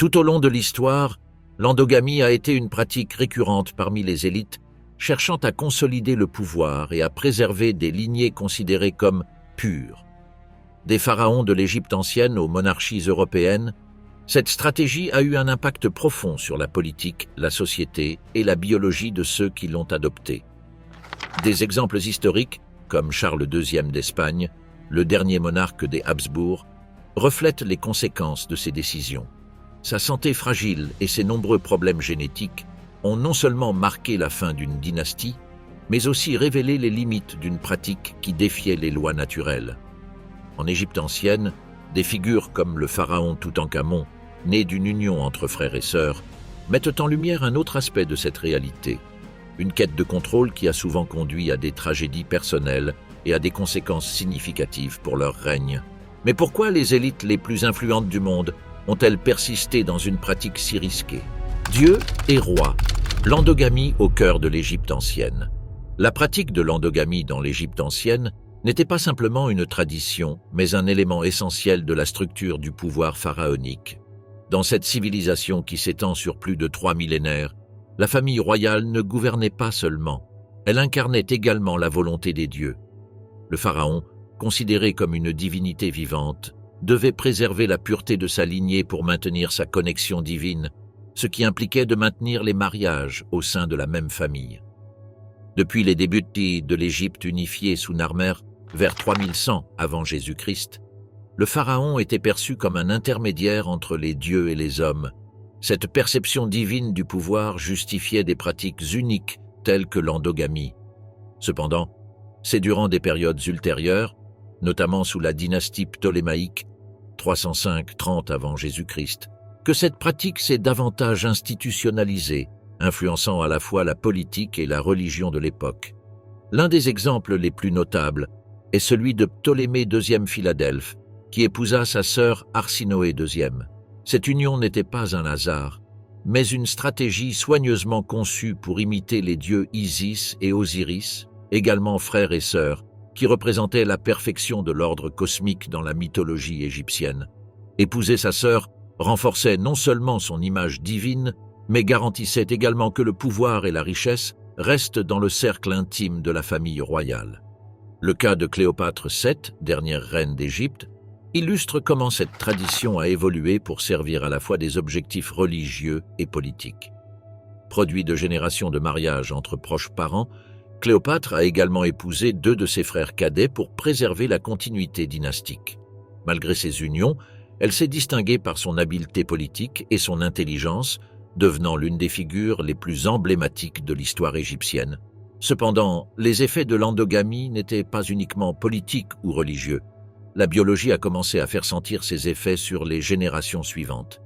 Tout au long de l'histoire, l'endogamie a été une pratique récurrente parmi les élites, cherchant à consolider le pouvoir et à préserver des lignées considérées comme pures. Des pharaons de l'Égypte ancienne aux monarchies européennes, cette stratégie a eu un impact profond sur la politique, la société et la biologie de ceux qui l'ont adoptée. Des exemples historiques, comme Charles II d'Espagne, le dernier monarque des Habsbourg, reflètent les conséquences de ces décisions. Sa santé fragile et ses nombreux problèmes génétiques ont non seulement marqué la fin d'une dynastie, mais aussi révélé les limites d'une pratique qui défiait les lois naturelles. En Égypte ancienne, des figures comme le pharaon Toutankhamon, né d'une union entre frères et sœurs, mettent en lumière un autre aspect de cette réalité, une quête de contrôle qui a souvent conduit à des tragédies personnelles et à des conséquences significatives pour leur règne. Mais pourquoi les élites les plus influentes du monde ont-elles persisté dans une pratique si risquée? Dieu et roi, l'endogamie au cœur de l'Égypte ancienne. La pratique de l'endogamie dans l'Égypte ancienne n'était pas simplement une tradition, mais un élément essentiel de la structure du pouvoir pharaonique. Dans cette civilisation qui s'étend sur plus de 3 millénaires, la famille royale ne gouvernait pas seulement, elle incarnait également la volonté des dieux. Le pharaon, considéré comme une divinité vivante, devait préserver la pureté de sa lignée pour maintenir sa connexion divine, ce qui impliquait de maintenir les mariages au sein de la même famille. Depuis les débuts de l'Égypte unifiée sous Narmer, vers 3100 avant Jésus-Christ, le pharaon était perçu comme un intermédiaire entre les dieux et les hommes. Cette perception divine du pouvoir justifiait des pratiques uniques telles que l'endogamie. Cependant, c'est durant des périodes ultérieures, notamment sous la dynastie ptolémaïque, 305-30 avant Jésus-Christ, que cette pratique s'est davantage institutionnalisée, influençant à la fois la politique et la religion de l'époque. L'un des exemples les plus notables est celui de Ptolémée II Philadelphe, qui épousa sa sœur Arsinoé II. Cette union n'était pas un hasard, mais une stratégie soigneusement conçue pour imiter les dieux Isis et Osiris, également frères et sœurs, qui représentaient la perfection de l'ordre cosmique dans la mythologie égyptienne. Épouser sa sœur renforçait non seulement son image divine, mais garantissait également que le pouvoir et la richesse restent dans le cercle intime de la famille royale. Le cas de Cléopâtre VII, dernière reine d'Égypte, illustre comment cette tradition a évolué pour servir à la fois des objectifs religieux et politiques. Produit de générations de mariages entre proches parents, Cléopâtre a également épousé 2 de ses frères cadets pour préserver la continuité dynastique. Malgré ces unions, elle s'est distinguée par son habileté politique et son intelligence, devenant l'une des figures les plus emblématiques de l'histoire égyptienne. Cependant, les effets de l'endogamie n'étaient pas uniquement politiques ou religieux. La biologie a commencé à faire sentir ses effets sur les générations suivantes.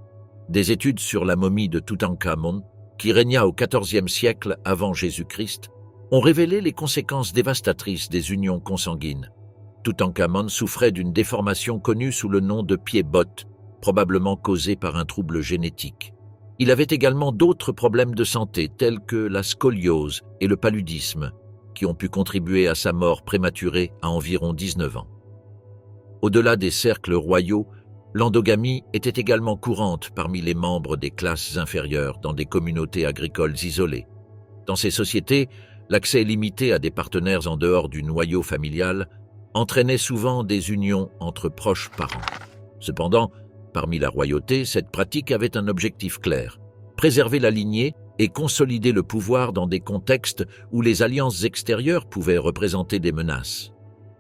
Des études sur la momie de Toutankhamon, qui régna au XIVe siècle avant Jésus-Christ, ont révélé les conséquences dévastatrices des unions consanguines. Toutankhamon souffrait d'une déformation connue sous le nom de pied-botte, probablement causée par un trouble génétique. Il avait également d'autres problèmes de santé tels que la scoliose et le paludisme, qui ont pu contribuer à sa mort prématurée à environ 19 ans. Au-delà des cercles royaux, l'endogamie était également courante parmi les membres des classes inférieures dans des communautés agricoles isolées. Dans ces sociétés, l'accès limité à des partenaires en dehors du noyau familial entraînait souvent des unions entre proches parents. Cependant, parmi la royauté, cette pratique avait un objectif clair: préserver la lignée et consolider le pouvoir dans des contextes où les alliances extérieures pouvaient représenter des menaces.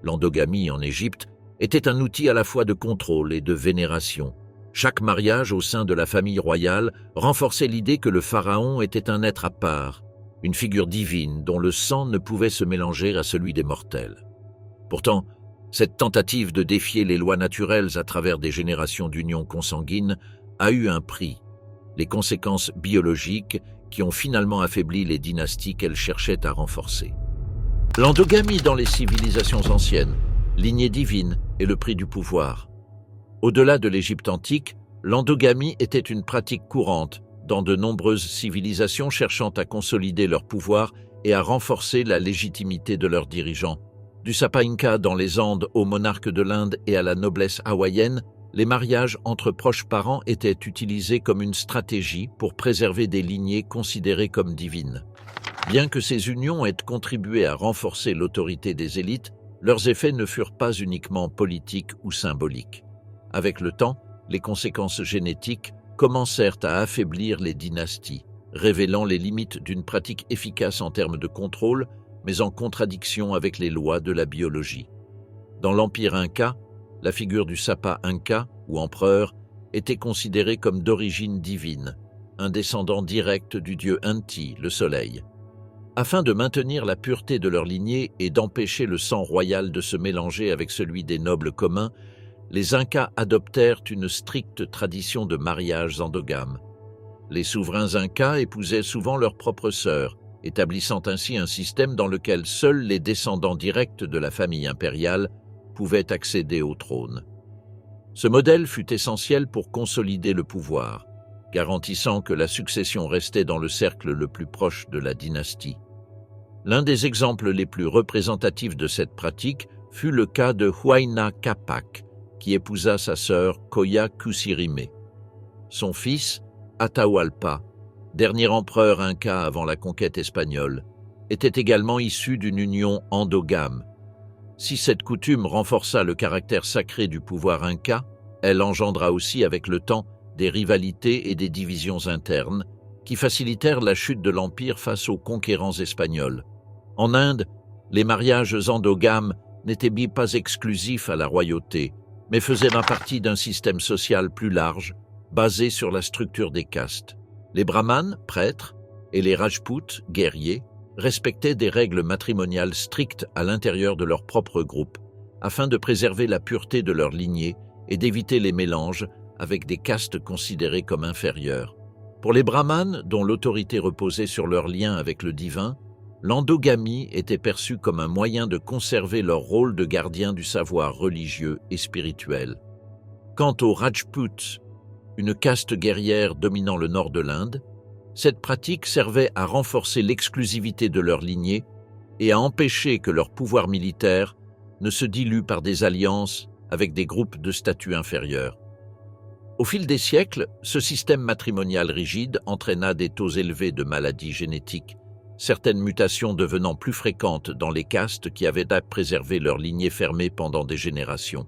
L'endogamie en Égypte était un outil à la fois de contrôle et de vénération. Chaque mariage au sein de la famille royale renforçait l'idée que le pharaon était un être à part, une figure divine dont le sang ne pouvait se mélanger à celui des mortels. Pourtant, cette tentative de défier les lois naturelles à travers des générations d'unions consanguines a eu un prix: les conséquences biologiques qui ont finalement affaibli les dynasties qu'elle cherchait à renforcer. L'endogamie dans les civilisations anciennes, lignée divine et le prix du pouvoir. Au-delà de l'Égypte antique, l'endogamie était une pratique courante dans de nombreuses civilisations cherchant à consolider leur pouvoir et à renforcer la légitimité de leurs dirigeants. Du Sapa Inca dans les Andes aux monarques de l'Inde et à la noblesse hawaïenne, les mariages entre proches parents étaient utilisés comme une stratégie pour préserver des lignées considérées comme divines. Bien que ces unions aient contribué à renforcer l'autorité des élites, leurs effets ne furent pas uniquement politiques ou symboliques. Avec le temps, les conséquences génétiques commencèrent à affaiblir les dynasties, révélant les limites d'une pratique efficace en termes de contrôle, mais en contradiction avec les lois de la biologie. Dans l'Empire Inca, la figure du Sapa Inca, ou empereur, était considérée comme d'origine divine, un descendant direct du dieu Inti, le soleil. Afin de maintenir la pureté de leur lignée et d'empêcher le sang royal de se mélanger avec celui des nobles communs, les Incas adoptèrent une stricte tradition de mariages endogames. Les souverains Incas épousaient souvent leurs propres sœurs, établissant ainsi un système dans lequel seuls les descendants directs de la famille impériale pouvaient accéder au trône. Ce modèle fut essentiel pour consolider le pouvoir, garantissant que la succession restait dans le cercle le plus proche de la dynastie. L'un des exemples les plus représentatifs de cette pratique fut le cas de Huayna Capac, qui épousa sa sœur Coya Cusirime. Son fils, Atahualpa, dernier empereur inca avant la conquête espagnole, était également issu d'une union endogame. Si cette coutume renforça le caractère sacré du pouvoir inca, elle engendra aussi avec le temps des rivalités et des divisions internes qui facilitèrent la chute de l'empire face aux conquérants espagnols. En Inde, les mariages endogames n'étaient pas exclusifs à la royauté, mais faisaient partie d'un système social plus large, basé sur la structure des castes. Les brahmanes, prêtres, et les rajputs, guerriers, respectaient des règles matrimoniales strictes à l'intérieur de leur propre groupe, afin de préserver la pureté de leur lignée et d'éviter les mélanges avec des castes considérées comme inférieures. Pour les brahmanes, dont l'autorité reposait sur leur lien avec le divin, l'endogamie était perçue comme un moyen de conserver leur rôle de gardien du savoir religieux et spirituel. Quant aux Rajputs, une caste guerrière dominant le nord de l'Inde, cette pratique servait à renforcer l'exclusivité de leur lignée et à empêcher que leur pouvoir militaire ne se dilue par des alliances avec des groupes de statut inférieur. Au fil des siècles, ce système matrimonial rigide entraîna des taux élevés de maladies génétiques, certaines mutations devenant plus fréquentes dans les castes qui avaient à préserver leur lignée fermée pendant des générations.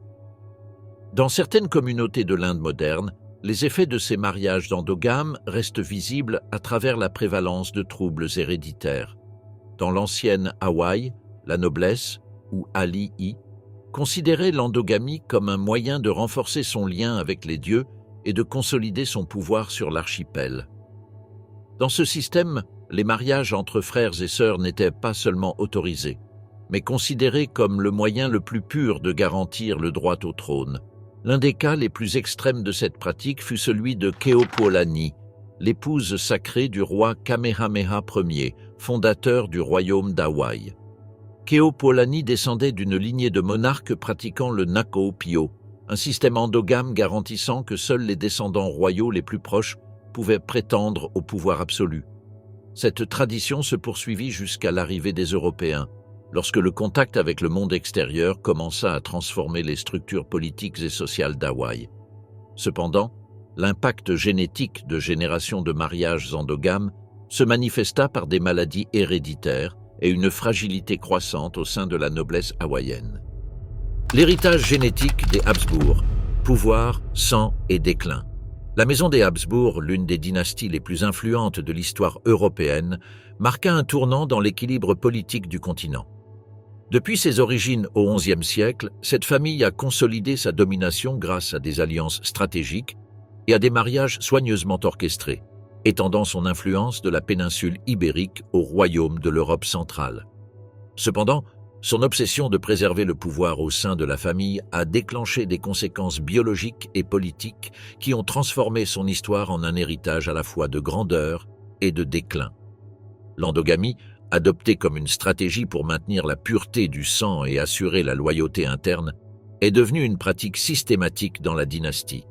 Dans certaines communautés de l'Inde moderne, les effets de ces mariages endogames restent visibles à travers la prévalence de troubles héréditaires. Dans l'ancienne Hawaï, la noblesse, ou Ali'i, considérait l'endogamie comme un moyen de renforcer son lien avec les dieux et de consolider son pouvoir sur l'archipel. Dans ce système, les mariages entre frères et sœurs n'étaient pas seulement autorisés, mais considérés comme le moyen le plus pur de garantir le droit au trône. L'un des cas les plus extrêmes de cette pratique fut celui de Keopuolani, l'épouse sacrée du roi Kamehameha Ier, fondateur du royaume d'Hawaï. Keopuolani descendait d'une lignée de monarques pratiquant le Nak'o-Pio, un système endogame garantissant que seuls les descendants royaux les plus proches pouvaient prétendre au pouvoir absolu. Cette tradition se poursuivit jusqu'à l'arrivée des Européens, lorsque le contact avec le monde extérieur commença à transformer les structures politiques et sociales d'Hawaï. Cependant, l'impact génétique de générations de mariages endogames se manifesta par des maladies héréditaires et une fragilité croissante au sein de la noblesse hawaïenne. L'héritage génétique des Habsbourg, pouvoir, sang et déclin. La maison des Habsbourg, l'une des dynasties les plus influentes de l'histoire européenne, marqua un tournant dans l'équilibre politique du continent. Depuis ses origines au XIe siècle, cette famille a consolidé sa domination grâce à des alliances stratégiques et à des mariages soigneusement orchestrés, étendant son influence de la péninsule ibérique au royaume de l'Europe centrale. Cependant, son obsession de préserver le pouvoir au sein de la famille a déclenché des conséquences biologiques et politiques qui ont transformé son histoire en un héritage à la fois de grandeur et de déclin. L'endogamie, adoptée comme une stratégie pour maintenir la pureté du sang et assurer la loyauté interne, est devenue une pratique systématique dans la dynastie.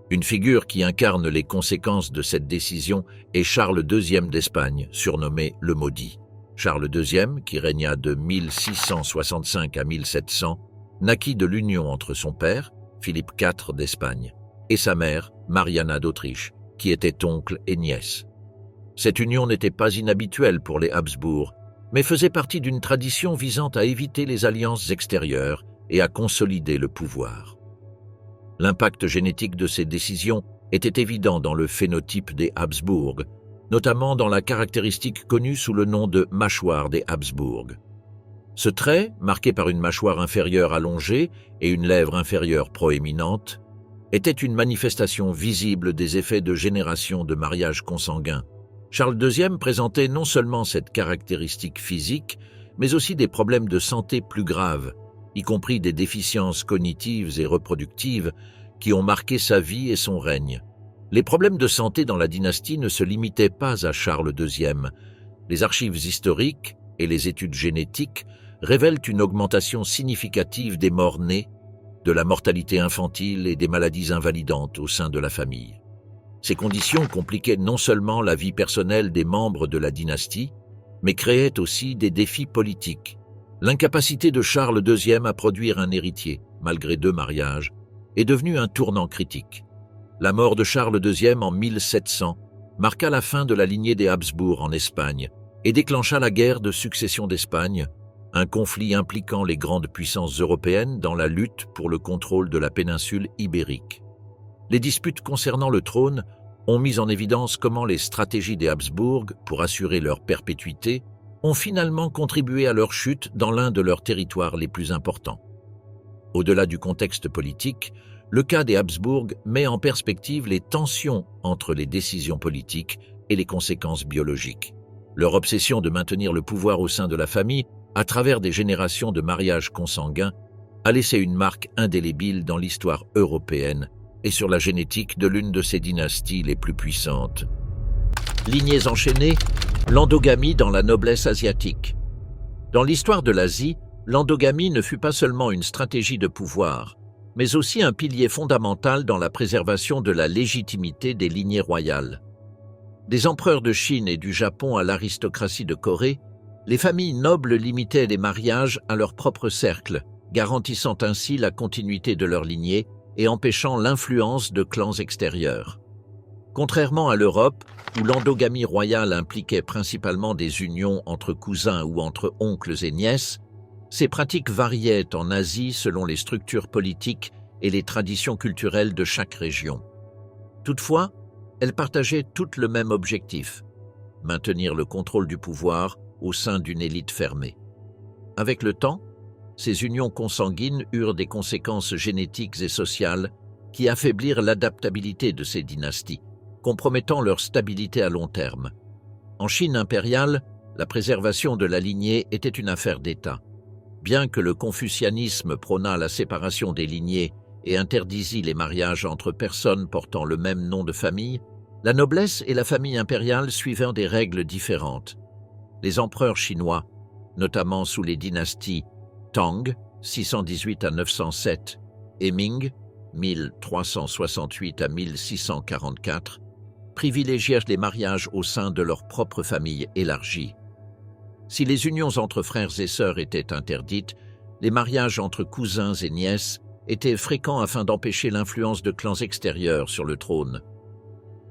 Une figure qui incarne les conséquences de cette décision est Charles II d'Espagne, surnommé le Maudit. Charles II, qui régna de 1665 à 1700, naquit de l'union entre son père, Philippe IV d'Espagne, et sa mère, Mariana d'Autriche, qui était oncle et nièce. Cette union n'était pas inhabituelle pour les Habsbourg, mais faisait partie d'une tradition visant à éviter les alliances extérieures et à consolider le pouvoir. L'impact génétique de ces décisions était évident dans le phénotype des Habsbourg, notamment dans la caractéristique connue sous le nom de mâchoire des Habsbourg. Ce trait, marqué par une mâchoire inférieure allongée et une lèvre inférieure proéminente, était une manifestation visible des effets de génération de mariage consanguin. Charles II présentait non seulement cette caractéristique physique, mais aussi des problèmes de santé plus graves, y compris des déficiences cognitives et reproductives qui ont marqué sa vie et son règne. Les problèmes de santé dans la dynastie ne se limitaient pas à Charles II. Les archives historiques et les études génétiques révèlent une augmentation significative des morts-nés, de la mortalité infantile et des maladies invalidantes au sein de la famille. Ces conditions compliquaient non seulement la vie personnelle des membres de la dynastie, mais créaient aussi des défis politiques. L'incapacité de Charles II à produire un héritier, malgré 2 mariages, est devenue un tournant critique. La mort de Charles II en 1700 marqua la fin de la lignée des Habsbourg en Espagne et déclencha la guerre de succession d'Espagne, un conflit impliquant les grandes puissances européennes dans la lutte pour le contrôle de la péninsule ibérique. Les disputes concernant le trône ont mis en évidence comment les stratégies des Habsbourg pour assurer leur perpétuité ont finalement contribué à leur chute dans l'un de leurs territoires les plus importants. Au-delà du contexte politique, le cas des Habsbourg met en perspective les tensions entre les décisions politiques et les conséquences biologiques. Leur obsession de maintenir le pouvoir au sein de la famille, à travers des générations de mariages consanguins, a laissé une marque indélébile dans l'histoire européenne et sur la génétique de l'une de ces dynasties les plus puissantes. Lignées enchaînées, l'endogamie dans la noblesse asiatique. Dans l'histoire de l'Asie, l'endogamie ne fut pas seulement une stratégie de pouvoir, mais aussi un pilier fondamental dans la préservation de la légitimité des lignées royales. Des empereurs de Chine et du Japon à l'aristocratie de Corée, les familles nobles limitaient les mariages à leur propre cercle, garantissant ainsi la continuité de leur lignée et empêchant l'influence de clans extérieurs. Contrairement à l'Europe, où l'endogamie royale impliquait principalement des unions entre cousins ou entre oncles et nièces, ces pratiques variaient en Asie selon les structures politiques et les traditions culturelles de chaque région. Toutefois, elles partageaient toutes le même objectif, maintenir le contrôle du pouvoir au sein d'une élite fermée. Avec le temps, ces unions consanguines eurent des conséquences génétiques et sociales qui affaiblirent l'adaptabilité de ces dynasties, compromettant leur stabilité à long terme. En Chine impériale, la préservation de la lignée était une affaire d'État. Bien que le confucianisme prônât la séparation des lignées et interdisit les mariages entre personnes portant le même nom de famille, la noblesse et la famille impériale suivaient des règles différentes. Les empereurs chinois, notamment sous les dynasties Tang, 618 à 907, et Ming, 1368 à 1644, privilégièrent les mariages au sein de leur propre famille élargie. Si les unions entre frères et sœurs étaient interdites, les mariages entre cousins et nièces étaient fréquents afin d'empêcher l'influence de clans extérieurs sur le trône.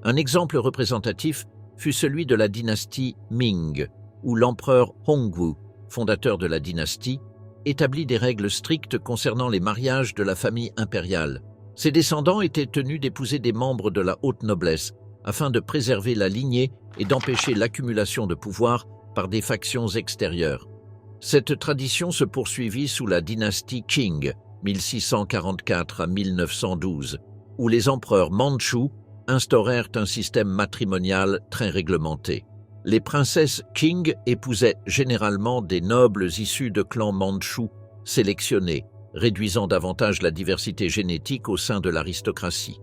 Un exemple représentatif fut celui de la dynastie Ming, où l'empereur Hongwu, fondateur de la dynastie, établit des règles strictes concernant les mariages de la famille impériale. Ses descendants étaient tenus d'épouser des membres de la haute noblesse afin de préserver la lignée et d'empêcher l'accumulation de pouvoir par des factions extérieures. Cette tradition se poursuivit sous la dynastie Qing, 1644 à 1912, où les empereurs mandchous instaurèrent un système matrimonial très réglementé. Les princesses Qing épousaient généralement des nobles issus de clans mandchous sélectionnés, réduisant davantage la diversité génétique au sein de l'aristocratie.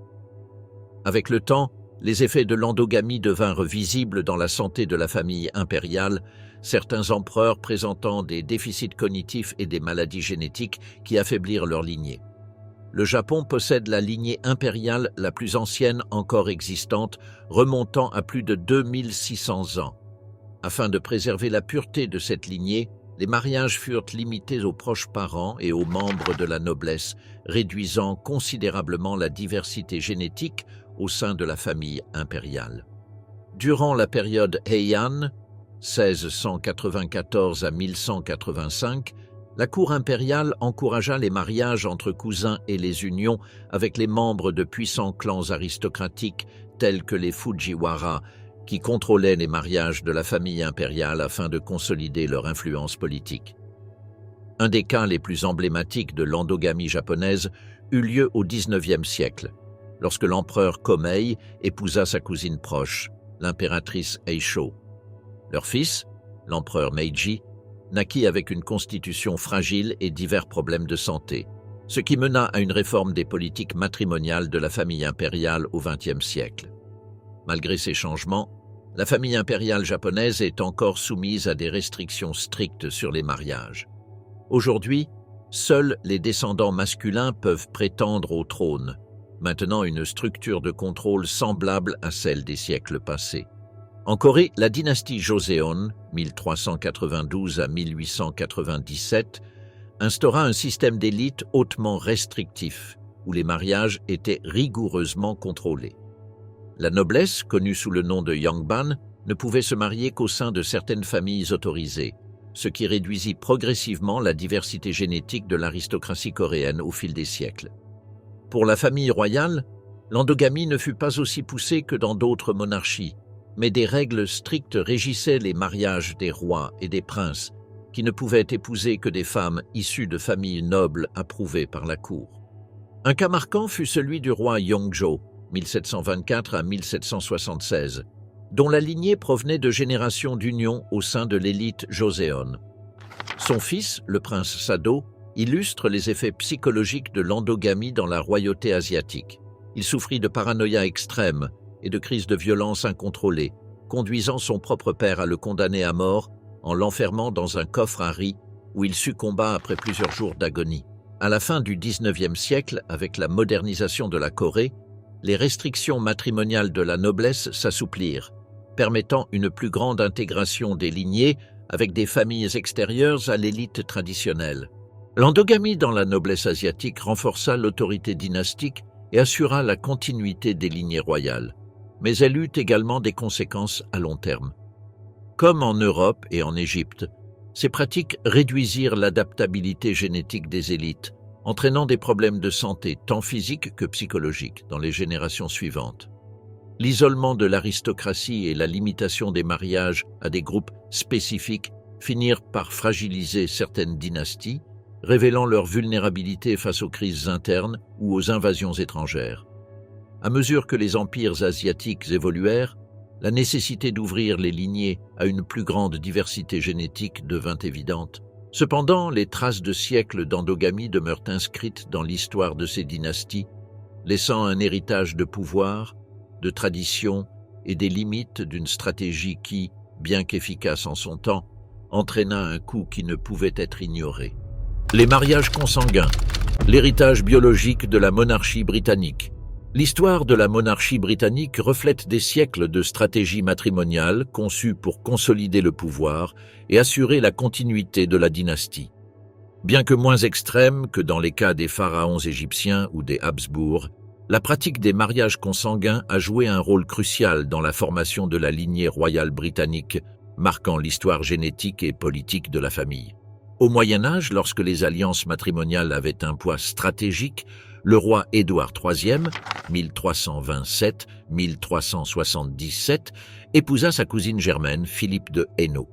Avec le temps, les effets de l'endogamie devinrent visibles dans la santé de la famille impériale, certains empereurs présentant des déficits cognitifs et des maladies génétiques qui affaiblirent leur lignée. Le Japon possède la lignée impériale la plus ancienne encore existante, remontant à plus de 2600 ans. Afin de préserver la pureté de cette lignée, les mariages furent limités aux proches parents et aux membres de la noblesse, réduisant considérablement la diversité génétique au sein de la famille impériale. Durant la période Heian, 1694 à 1185, la cour impériale encouragea les mariages entre cousins et les unions avec les membres de puissants clans aristocratiques tels que les Fujiwara, qui contrôlaient les mariages de la famille impériale afin de consolider leur influence politique. Un des cas les plus emblématiques de l'endogamie japonaise eut lieu au XIXe siècle, lorsque l'empereur Komei épousa sa cousine proche, l'impératrice Eisho. Leur fils, l'empereur Meiji, naquit avec une constitution fragile et divers problèmes de santé, ce qui mena à une réforme des politiques matrimoniales de la famille impériale au XXe siècle. Malgré ces changements, la famille impériale japonaise est encore soumise à des restrictions strictes sur les mariages. Aujourd'hui, seuls les descendants masculins peuvent prétendre au trône, maintenant une structure de contrôle semblable à celle des siècles passés. En Corée, la dynastie Joseon, 1392 à 1897, instaura un système d'élite hautement restrictif, où les mariages étaient rigoureusement contrôlés. La noblesse, connue sous le nom de Yangban, ne pouvait se marier qu'au sein de certaines familles autorisées, ce qui réduisit progressivement la diversité génétique de l'aristocratie coréenne au fil des siècles. Pour la famille royale, l'endogamie ne fut pas aussi poussée que dans d'autres monarchies, mais des règles strictes régissaient les mariages des rois et des princes, qui ne pouvaient épouser que des femmes issues de familles nobles approuvées par la cour. Un cas marquant fut celui du roi Yongjo, 1724 à 1776, dont la lignée provenait de générations d'unions au sein de l'élite joseon. Son fils, le prince Sado, illustre les effets psychologiques de l'endogamie dans la royauté asiatique. Il souffrit de paranoïa extrême et de crises de violence incontrôlées, conduisant son propre père à le condamner à mort en l'enfermant dans un coffre à riz où il succomba après plusieurs jours d'agonie. À la fin du XIXe siècle, avec la modernisation de la Corée, les restrictions matrimoniales de la noblesse s'assouplirent, permettant une plus grande intégration des lignées avec des familles extérieures à l'élite traditionnelle. L'endogamie dans la noblesse asiatique renforça l'autorité dynastique et assura la continuité des lignées royales, mais elle eut également des conséquences à long terme. Comme en Europe et en Égypte, ces pratiques réduisirent l'adaptabilité génétique des élites, entraînant des problèmes de santé tant physiques que psychologiques dans les générations suivantes. L'isolement de l'aristocratie et la limitation des mariages à des groupes spécifiques finirent par fragiliser certaines dynasties, révélant leur vulnérabilité face aux crises internes ou aux invasions étrangères. À mesure que les empires asiatiques évoluèrent, la nécessité d'ouvrir les lignées à une plus grande diversité génétique devint évidente. Cependant, les traces de siècles d'endogamie demeurent inscrites dans l'histoire de ces dynasties, laissant un héritage de pouvoir, de tradition et des limites d'une stratégie qui, bien qu'efficace en son temps, entraîna un coût qui ne pouvait être ignoré. Les mariages consanguins, l'héritage biologique de la monarchie britannique. L'histoire de la monarchie britannique reflète des siècles de stratégie matrimoniale conçue pour consolider le pouvoir et assurer la continuité de la dynastie. Bien que moins extrême que dans les cas des pharaons égyptiens ou des Habsbourg, la pratique des mariages consanguins a joué un rôle crucial dans la formation de la lignée royale britannique, marquant l'histoire génétique et politique de la famille. Au Moyen-Âge, lorsque les alliances matrimoniales avaient un poids stratégique, le roi Édouard III, 1327-1377, épousa sa cousine germaine, Philippe de Hainaut.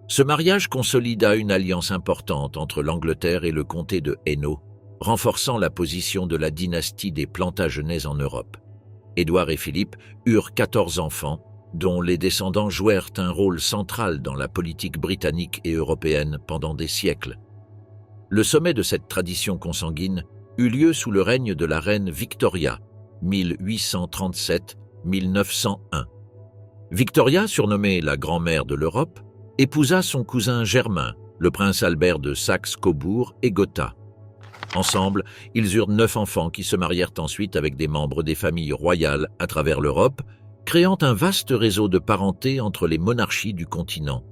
Ce mariage consolida une alliance importante entre l'Angleterre et le comté de Hainaut, renforçant la position de la dynastie des Plantagenets en Europe. Édouard et Philippe eurent 14 enfants, dont les descendants jouèrent un rôle central dans la politique britannique et européenne pendant des siècles. Le sommet de cette tradition consanguine eut lieu sous le règne de la reine Victoria, 1837-1901. Victoria, surnommée la grand-mère de l'Europe, épousa son cousin Germain, le prince Albert de Saxe-Cobourg et Gotha. Ensemble, ils eurent 9 enfants qui se marièrent ensuite avec des membres des familles royales à travers l'Europe, créant un vaste réseau de parenté entre les monarchies du continent.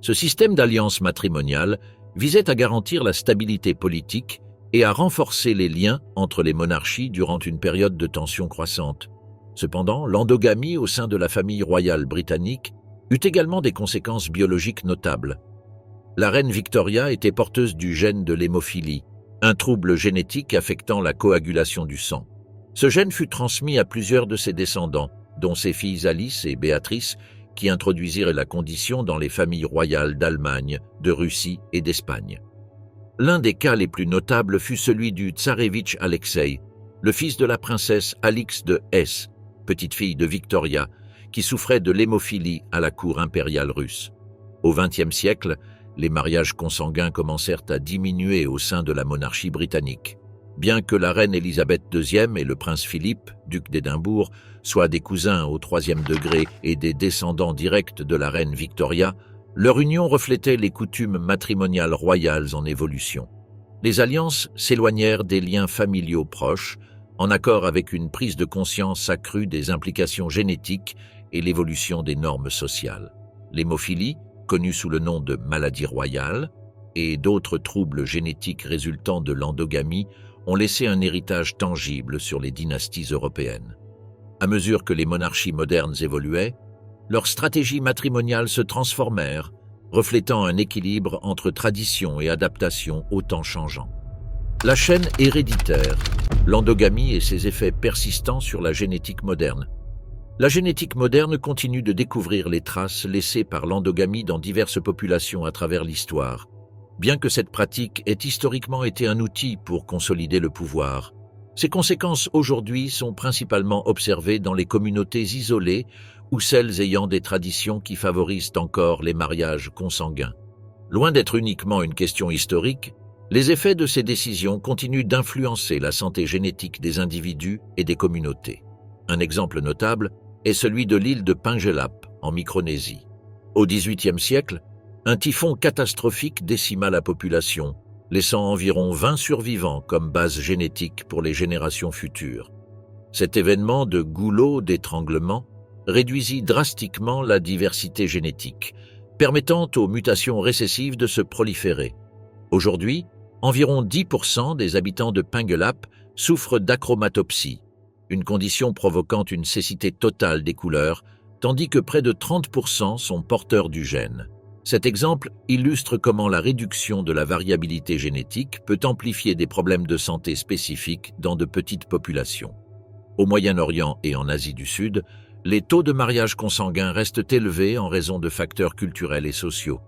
Ce système d'alliance matrimoniale visait à garantir la stabilité politique et à renforcer les liens entre les monarchies durant une période de tension croissante. Cependant, l'endogamie au sein de la famille royale britannique eut également des conséquences biologiques notables. La reine Victoria était porteuse du gène de l'hémophilie, un trouble génétique affectant la coagulation du sang. Ce gène fut transmis à plusieurs de ses descendants, dont ses filles Alice et Béatrice, qui introduisirent la condition dans les familles royales d'Allemagne, de Russie et d'Espagne. L'un des cas les plus notables fut celui du tsarévitch Alexeï, le fils de la princesse Alix de Hesse, petite-fille de Victoria, qui souffrait de l'hémophilie à la cour impériale russe. Au XXe siècle, les mariages consanguins commencèrent à diminuer au sein de la monarchie britannique. Bien que la reine Élisabeth II et le prince Philippe, duc d'Édimbourg, soient des cousins au troisième degré et des descendants directs de la reine Victoria, leur union reflétait les coutumes matrimoniales royales en évolution. Les alliances s'éloignèrent des liens familiaux proches, en accord avec une prise de conscience accrue des implications génétiques et l'évolution des normes sociales. L'hémophilie, connue sous le nom de maladie royale, et d'autres troubles génétiques résultant de l'endogamie ont laissé un héritage tangible sur les dynasties européennes. À mesure que les monarchies modernes évoluaient, leurs stratégies matrimoniales se transformèrent, reflétant un équilibre entre tradition et adaptation au temps changeant. La chaîne héréditaire, l'endogamie et ses effets persistants sur la génétique moderne. La génétique moderne continue de découvrir les traces laissées par l'endogamie dans diverses populations à travers l'histoire, bien que cette pratique ait historiquement été un outil pour consolider le pouvoir. Ses conséquences aujourd'hui sont principalement observées dans les communautés isolées ou celles ayant des traditions qui favorisent encore les mariages consanguins. Loin d'être uniquement une question historique, les effets de ces décisions continuent d'influencer la santé génétique des individus et des communautés. Un exemple notable est celui de l'île de Pingelap, en Micronésie. Au XVIIIe siècle, un typhon catastrophique décima la population, laissant environ 20 survivants comme base génétique pour les générations futures. Cet événement de goulot d'étranglement réduisit drastiquement la diversité génétique, permettant aux mutations récessives de se proliférer. Aujourd'hui, environ 10% des habitants de Pingelap souffrent d'achromatopsie, une condition provoquant une cécité totale des couleurs, tandis que près de 30% sont porteurs du gène. Cet exemple illustre comment la réduction de la variabilité génétique peut amplifier des problèmes de santé spécifiques dans de petites populations. Au Moyen-Orient et en Asie du Sud, les taux de mariage consanguin restent élevés en raison de facteurs culturels et sociaux.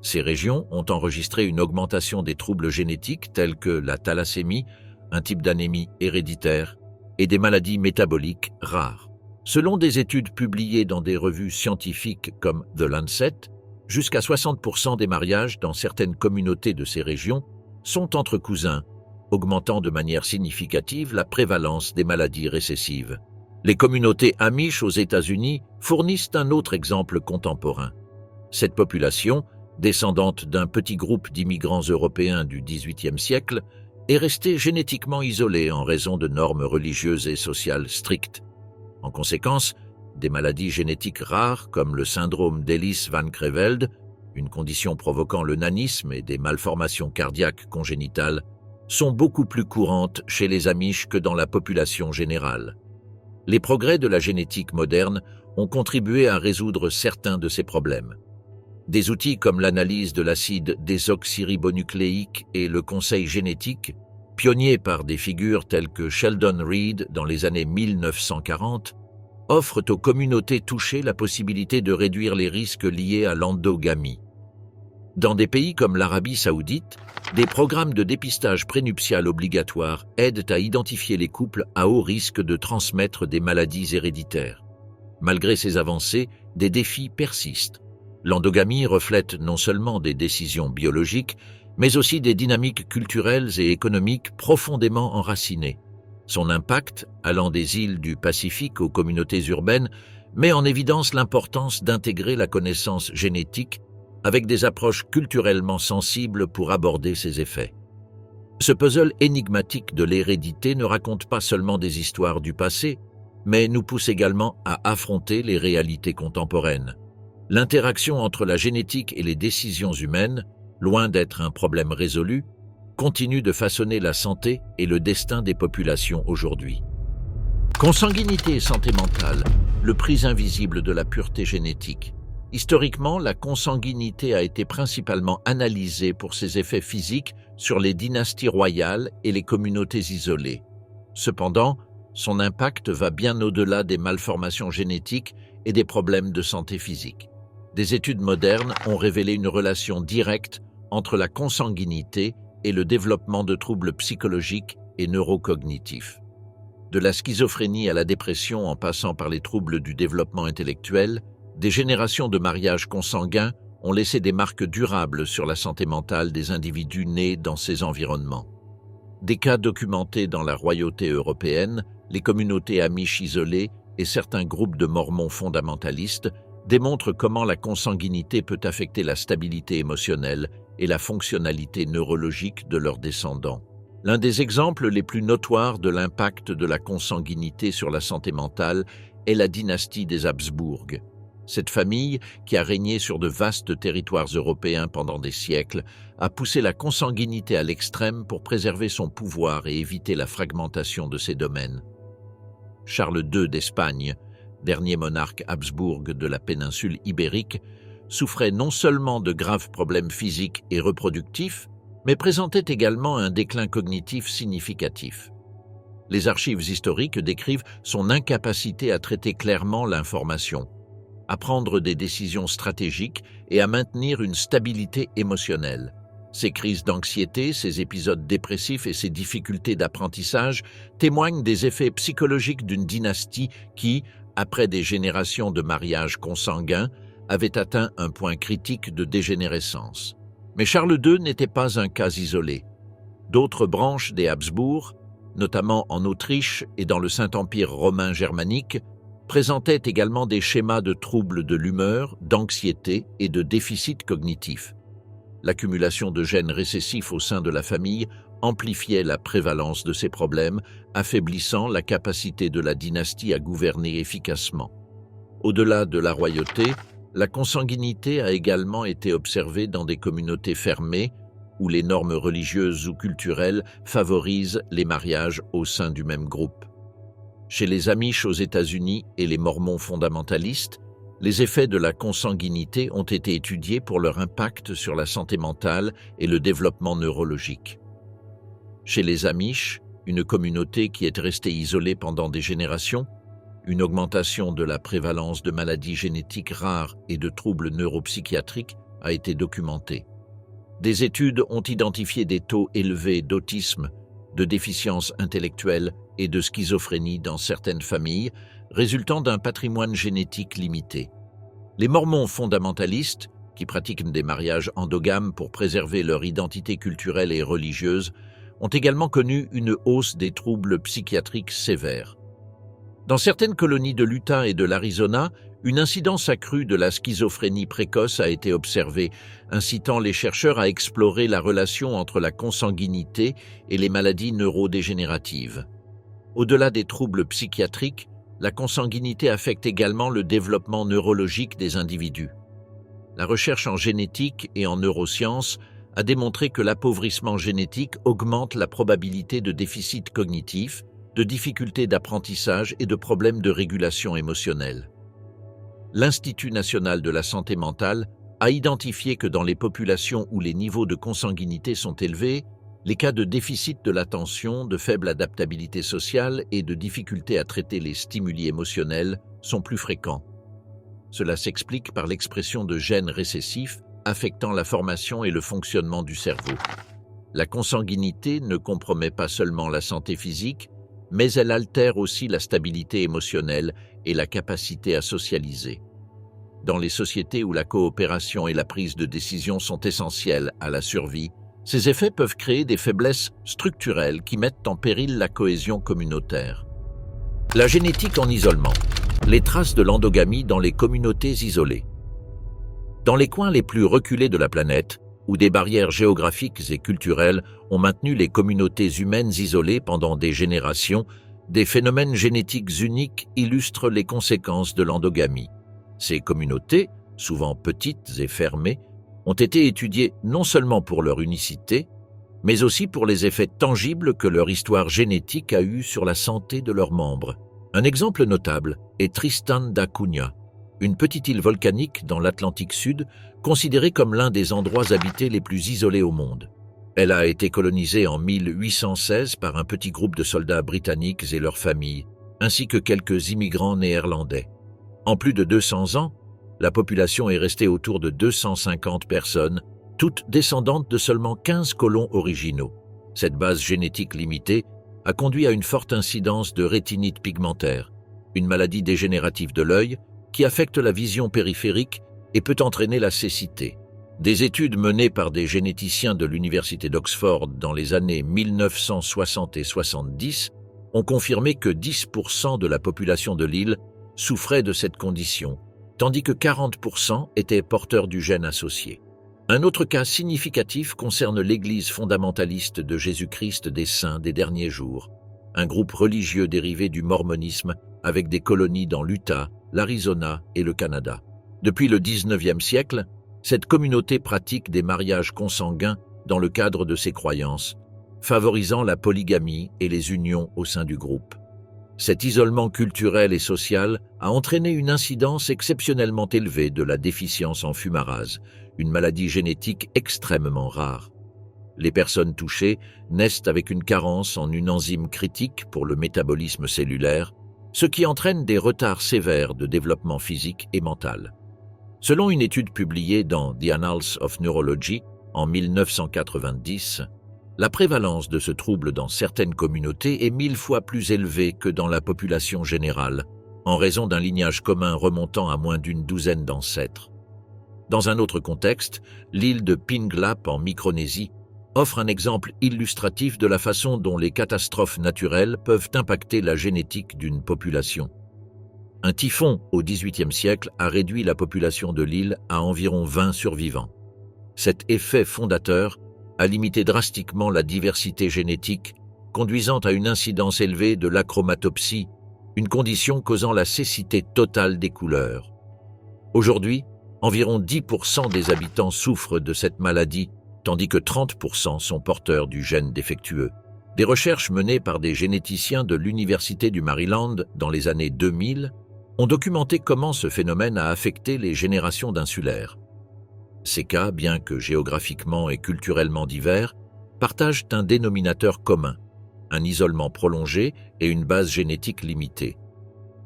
Ces régions ont enregistré une augmentation des troubles génétiques tels que la thalassémie, un type d'anémie héréditaire, et des maladies métaboliques rares. Selon des études publiées dans des revues scientifiques comme The Lancet, jusqu'à 60% des mariages dans certaines communautés de ces régions sont entre cousins, augmentant de manière significative la prévalence des maladies récessives. Les communautés Amish aux États-Unis fournissent un autre exemple contemporain. Cette population, descendante d'un petit groupe d'immigrants européens du XVIIIe siècle, est restée génétiquement isolée en raison de normes religieuses et sociales strictes. En conséquence, des maladies génétiques rares comme le syndrome d'Ellis-Van Creveld, une condition provoquant le nanisme et des malformations cardiaques congénitales, sont beaucoup plus courantes chez les Amish que dans la population générale. Les progrès de la génétique moderne ont contribué à résoudre certains de ces problèmes. Des outils comme l'analyse de l'acide désoxyribonucléique et le conseil génétique, pionniers par des figures telles que Sheldon Reed dans les années 1940, offrent aux communautés touchées la possibilité de réduire les risques liés à l'endogamie. Dans des pays comme l'Arabie saoudite, des programmes de dépistage prénuptial obligatoire aident à identifier les couples à haut risque de transmettre des maladies héréditaires. Malgré ces avancées, des défis persistent. L'endogamie reflète non seulement des décisions biologiques, mais aussi des dynamiques culturelles et économiques profondément enracinées. Son impact, allant des îles du Pacifique aux communautés urbaines, met en évidence l'importance d'intégrer la connaissance génétique avec des approches culturellement sensibles pour aborder ses effets. Ce puzzle énigmatique de l'hérédité ne raconte pas seulement des histoires du passé, mais nous pousse également à affronter les réalités contemporaines. L'interaction entre la génétique et les décisions humaines, loin d'être un problème résolu, continue de façonner la santé et le destin des populations aujourd'hui. Consanguinité et santé mentale, le prix invisible de la pureté génétique. Historiquement, la consanguinité a été principalement analysée pour ses effets physiques sur les dynasties royales et les communautés isolées. Cependant, son impact va bien au-delà des malformations génétiques et des problèmes de santé physique. Des études modernes ont révélé une relation directe entre la consanguinité et le développement de troubles psychologiques et neurocognitifs. De la schizophrénie à la dépression en passant par les troubles du développement intellectuel, des générations de mariages consanguins ont laissé des marques durables sur la santé mentale des individus nés dans ces environnements. Des cas documentés dans la royauté européenne, les communautés amish isolées et certains groupes de mormons fondamentalistes démontrent comment la consanguinité peut affecter la stabilité émotionnelle et la fonctionnalité neurologique de leurs descendants. L'un des exemples les plus notoires de l'impact de la consanguinité sur la santé mentale est la dynastie des Habsbourg. Cette famille, qui a régné sur de vastes territoires européens pendant des siècles, a poussé la consanguinité à l'extrême pour préserver son pouvoir et éviter la fragmentation de ses domaines. Charles II d'Espagne, dernier monarque Habsbourg de la péninsule ibérique, souffrait non seulement de graves problèmes physiques et reproductifs, mais présentait également un déclin cognitif significatif. Les archives historiques décrivent son incapacité à traiter clairement l'information, à prendre des décisions stratégiques et à maintenir une stabilité émotionnelle. Ses crises d'anxiété, ses épisodes dépressifs et ses difficultés d'apprentissage témoignent des effets psychologiques d'une dynastie qui, après des générations de mariages consanguins, avait atteint un point critique de dégénérescence. Mais Charles II n'était pas un cas isolé. D'autres branches des Habsbourg, notamment en Autriche et dans le Saint-Empire romain germanique, présentaient également des schémas de troubles de l'humeur, d'anxiété et de déficit cognitif. L'accumulation de gènes récessifs au sein de la famille amplifiait la prévalence de ces problèmes, affaiblissant la capacité de la dynastie à gouverner efficacement. Au-delà de la royauté, la consanguinité a également été observée dans des communautés fermées où les normes religieuses ou culturelles favorisent les mariages au sein du même groupe. Chez les Amish aux États-Unis et les Mormons fondamentalistes, les effets de la consanguinité ont été étudiés pour leur impact sur la santé mentale et le développement neurologique. Chez les Amish, une communauté qui est restée isolée pendant des générations, une augmentation de la prévalence de maladies génétiques rares et de troubles neuropsychiatriques a été documentée. Des études ont identifié des taux élevés d'autisme, de déficience intellectuelle et de schizophrénie dans certaines familles, résultant d'un patrimoine génétique limité. Les Mormons fondamentalistes, qui pratiquent des mariages endogames pour préserver leur identité culturelle et religieuse, ont également connu une hausse des troubles psychiatriques sévères. Dans certaines colonies de l'Utah et de l'Arizona, une incidence accrue de la schizophrénie précoce a été observée, incitant les chercheurs à explorer la relation entre la consanguinité et les maladies neurodégénératives. Au-delà des troubles psychiatriques, la consanguinité affecte également le développement neurologique des individus. La recherche en génétique et en neurosciences a démontré que l'appauvrissement génétique augmente la probabilité de déficits cognitifs, de difficultés d'apprentissage et de problèmes de régulation émotionnelle. L'Institut national de la santé mentale a identifié que dans les populations où les niveaux de consanguinité sont élevés, les cas de déficit de l'attention, de faible adaptabilité sociale et de difficulté à traiter les stimuli émotionnels sont plus fréquents. Cela s'explique par l'expression de gènes récessifs affectant la formation et le fonctionnement du cerveau. La consanguinité ne compromet pas seulement la santé physique, mais elle altère aussi la stabilité émotionnelle et la capacité à socialiser. Dans les sociétés où la coopération et la prise de décision sont essentielles à la survie, ces effets peuvent créer des faiblesses structurelles qui mettent en péril la cohésion communautaire. La génétique en isolement. Les traces de l'endogamie dans les communautés isolées. Dans les coins les plus reculés de la planète, où des barrières géographiques et culturelles ont maintenu les communautés humaines isolées pendant des générations, des phénomènes génétiques uniques illustrent les conséquences de l'endogamie. Ces communautés, souvent petites et fermées, ont été étudiées non seulement pour leur unicité, mais aussi pour les effets tangibles que leur histoire génétique a eus sur la santé de leurs membres. Un exemple notable est Tristan da Cunha, une petite île volcanique dans l'Atlantique Sud, considérée comme l'un des endroits habités les plus isolés au monde. Elle a été colonisée en 1816 par un petit groupe de soldats britanniques et leurs familles, ainsi que quelques immigrants néerlandais. En plus de 200 ans, la population est restée autour de 250 personnes, toutes descendantes de seulement 15 colons originaux. Cette base génétique limitée a conduit à une forte incidence de rétinite pigmentaire, une maladie dégénérative de l'œil qui affecte la vision périphérique et peut entraîner la cécité. Des études menées par des généticiens de l'université d'Oxford dans les années 1960 et 70 ont confirmé que 10% de la population de l'île souffrait de cette condition, tandis que 40% étaient porteurs du gène associé. Un autre cas significatif concerne l'Église fondamentaliste de Jésus-Christ des Saints des derniers jours, un groupe religieux dérivé du mormonisme avec des colonies dans l'Utah, l'Arizona et le Canada. Depuis le 19e siècle, cette communauté pratique des mariages consanguins dans le cadre de ses croyances, favorisant la polygamie et les unions au sein du groupe. Cet isolement culturel et social a entraîné une incidence exceptionnellement élevée de la déficience en fumarase, une maladie génétique extrêmement rare. Les personnes touchées naissent avec une carence en une enzyme critique pour le métabolisme cellulaire, ce qui entraîne des retards sévères de développement physique et mental. Selon une étude publiée dans The Annals of Neurology en 1990, la prévalence de ce trouble dans certaines communautés est 1000 fois plus élevée que dans la population générale, en raison d'un lignage commun remontant à moins d'une douzaine d'ancêtres. Dans un autre contexte, l'île de Pinglap en Micronésie offre un exemple illustratif de la façon dont les catastrophes naturelles peuvent impacter la génétique d'une population. Un typhon au XVIIIe siècle a réduit la population de l'île à environ 20 survivants. Cet effet fondateur a limité drastiquement la diversité génétique, conduisant à une incidence élevée de l'achromatopsie, une condition causant la cécité totale des couleurs. Aujourd'hui, environ 10% des habitants souffrent de cette maladie, tandis que 30% sont porteurs du gène défectueux. Des recherches menées par des généticiens de l'Université du Maryland dans les années 2000 ont documenté comment ce phénomène a affecté les générations d'insulaires. Ces cas, bien que géographiquement et culturellement divers, partagent un dénominateur commun, un isolement prolongé et une base génétique limitée.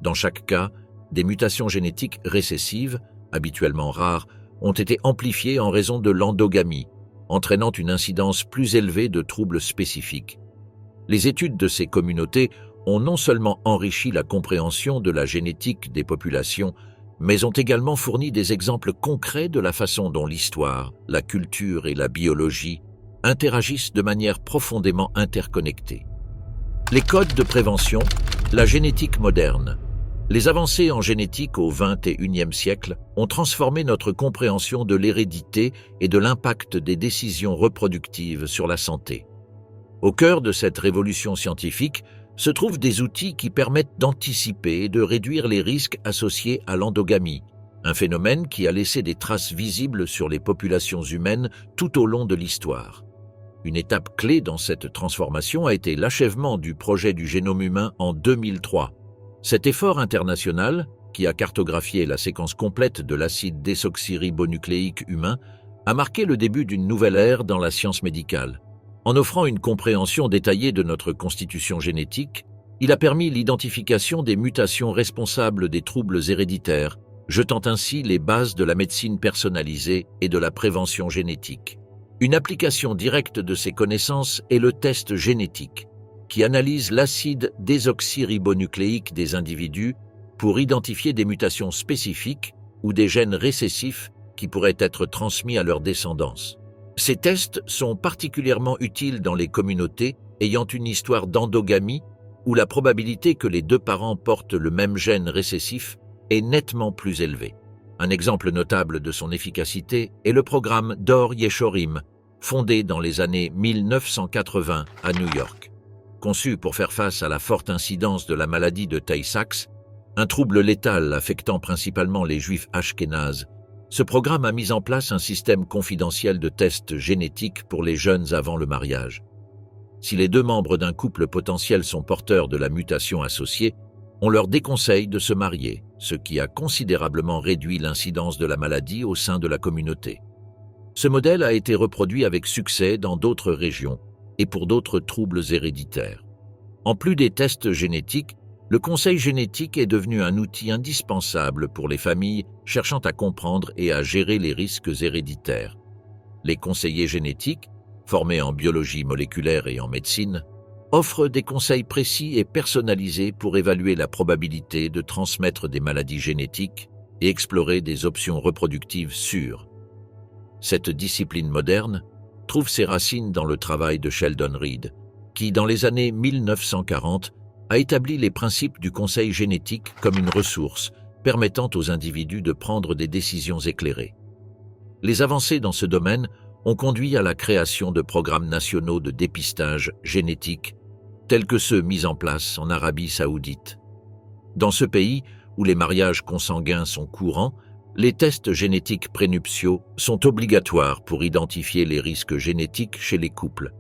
Dans chaque cas, des mutations génétiques récessives, habituellement rares, ont été amplifiées en raison de l'endogamie, entraînant une incidence plus élevée de troubles spécifiques. Les études de ces communautés ont non seulement enrichi la compréhension de la génétique des populations, mais ont également fourni des exemples concrets de la façon dont l'histoire, la culture et la biologie interagissent de manière profondément interconnectée. Les codes de prévention, la génétique moderne. Les avancées en génétique au XXIe siècle ont transformé notre compréhension de l'hérédité et de l'impact des décisions reproductives sur la santé. Au cœur de cette révolution scientifique se trouvent des outils qui permettent d'anticiper et de réduire les risques associés à l'endogamie, un phénomène qui a laissé des traces visibles sur les populations humaines tout au long de l'histoire. Une étape clé dans cette transformation a été l'achèvement du projet du génome humain en 2003. Cet effort international, qui a cartographié la séquence complète de l'acide désoxyribonucléique humain, a marqué le début d'une nouvelle ère dans la science médicale. En offrant une compréhension détaillée de notre constitution génétique, il a permis l'identification des mutations responsables des troubles héréditaires, jetant ainsi les bases de la médecine personnalisée et de la prévention génétique. Une application directe de ces connaissances est le test génétique, qui analyse l'acide désoxyribonucléique des individus pour identifier des mutations spécifiques ou des gènes récessifs qui pourraient être transmis à leur descendance. Ces tests sont particulièrement utiles dans les communautés ayant une histoire d'endogamie où la probabilité que les deux parents portent le même gène récessif est nettement plus élevée. Un exemple notable de son efficacité est le programme Dor Yeshorim, fondé dans les années 1980 à New York. Conçu pour faire face à la forte incidence de la maladie de Tay-Sachs, un trouble létal affectant principalement les Juifs ashkénazes, Ce programme a mis en place un système confidentiel de tests génétiques pour les jeunes avant le mariage. Si les deux membres d'un couple potentiel sont porteurs de la mutation associée, on leur déconseille de se marier, ce qui a considérablement réduit l'incidence de la maladie au sein de la communauté. Ce modèle a été reproduit avec succès dans d'autres régions et pour d'autres troubles héréditaires. En plus des tests génétiques, le conseil génétique est devenu un outil indispensable pour les familles cherchant à comprendre et à gérer les risques héréditaires. Les conseillers génétiques, formés en biologie moléculaire et en médecine, offrent des conseils précis et personnalisés pour évaluer la probabilité de transmettre des maladies génétiques et explorer des options reproductives sûres. Cette discipline moderne trouve ses racines dans le travail de Sheldon Reed, qui, dans les années 1940, a établi les principes du conseil génétique comme une ressource permettant aux individus de prendre des décisions éclairées. Les avancées dans ce domaine ont conduit à la création de programmes nationaux de dépistage génétique, tels que ceux mis en place en Arabie saoudite. Dans ce pays, où les mariages consanguins sont courants, les tests génétiques prénuptiaux sont obligatoires pour identifier les risques génétiques chez les couples.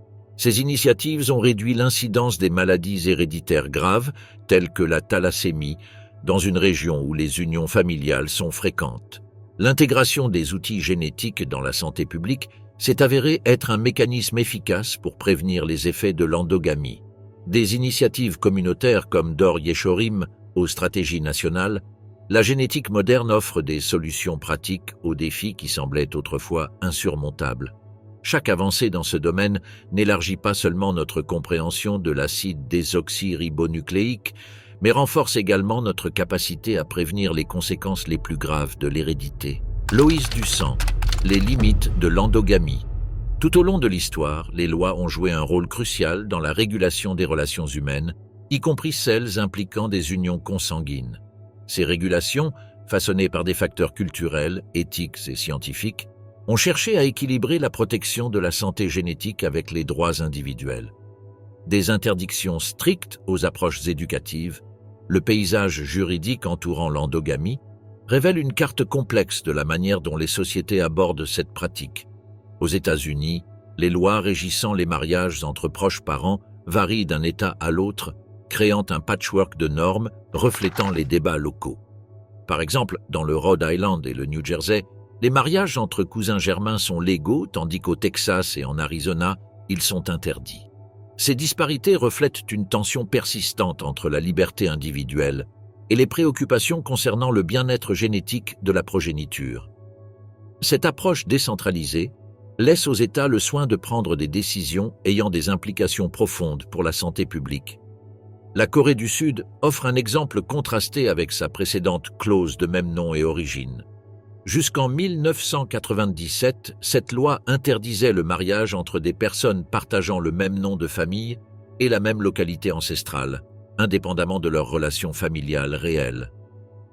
Ces initiatives ont réduit l'incidence des maladies héréditaires graves, telles que la thalassémie, dans une région où les unions familiales sont fréquentes. L'intégration des outils génétiques dans la santé publique s'est avérée être un mécanisme efficace pour prévenir les effets de l'endogamie. Des initiatives communautaires comme Dor Yeshorim aux stratégies nationales, la génétique moderne offre des solutions pratiques aux défis qui semblaient autrefois insurmontables. Chaque avancée dans ce domaine n'élargit pas seulement notre compréhension de l'acide désoxyribonucléique, mais renforce également notre capacité à prévenir les conséquences les plus graves de l'hérédité. Loïs Ducent, les limites de l'endogamie. Tout au long de l'histoire, les lois ont joué un rôle crucial dans la régulation des relations humaines, y compris celles impliquant des unions consanguines. Ces régulations, façonnées par des facteurs culturels, éthiques et scientifiques, ont cherché à équilibrer la protection de la santé génétique avec les droits individuels. Des interdictions strictes aux approches éducatives, le paysage juridique entourant l'endogamie, révèle une carte complexe de la manière dont les sociétés abordent cette pratique. Aux États-Unis, les lois régissant les mariages entre proches parents varient d'un État à l'autre, créant un patchwork de normes reflétant les débats locaux. Par exemple, dans le Rhode Island et le New Jersey, les mariages entre cousins germains sont légaux, tandis qu'au Texas et en Arizona, ils sont interdits. Ces disparités reflètent une tension persistante entre la liberté individuelle et les préoccupations concernant le bien-être génétique de la progéniture. Cette approche décentralisée laisse aux États le soin de prendre des décisions ayant des implications profondes pour la santé publique. La Corée du Sud offre un exemple contrasté avec sa précédente clause de même nom et origine. Jusqu'en 1997, cette loi interdisait le mariage entre des personnes partageant le même nom de famille et la même localité ancestrale, indépendamment de leurs relations familiales réelles.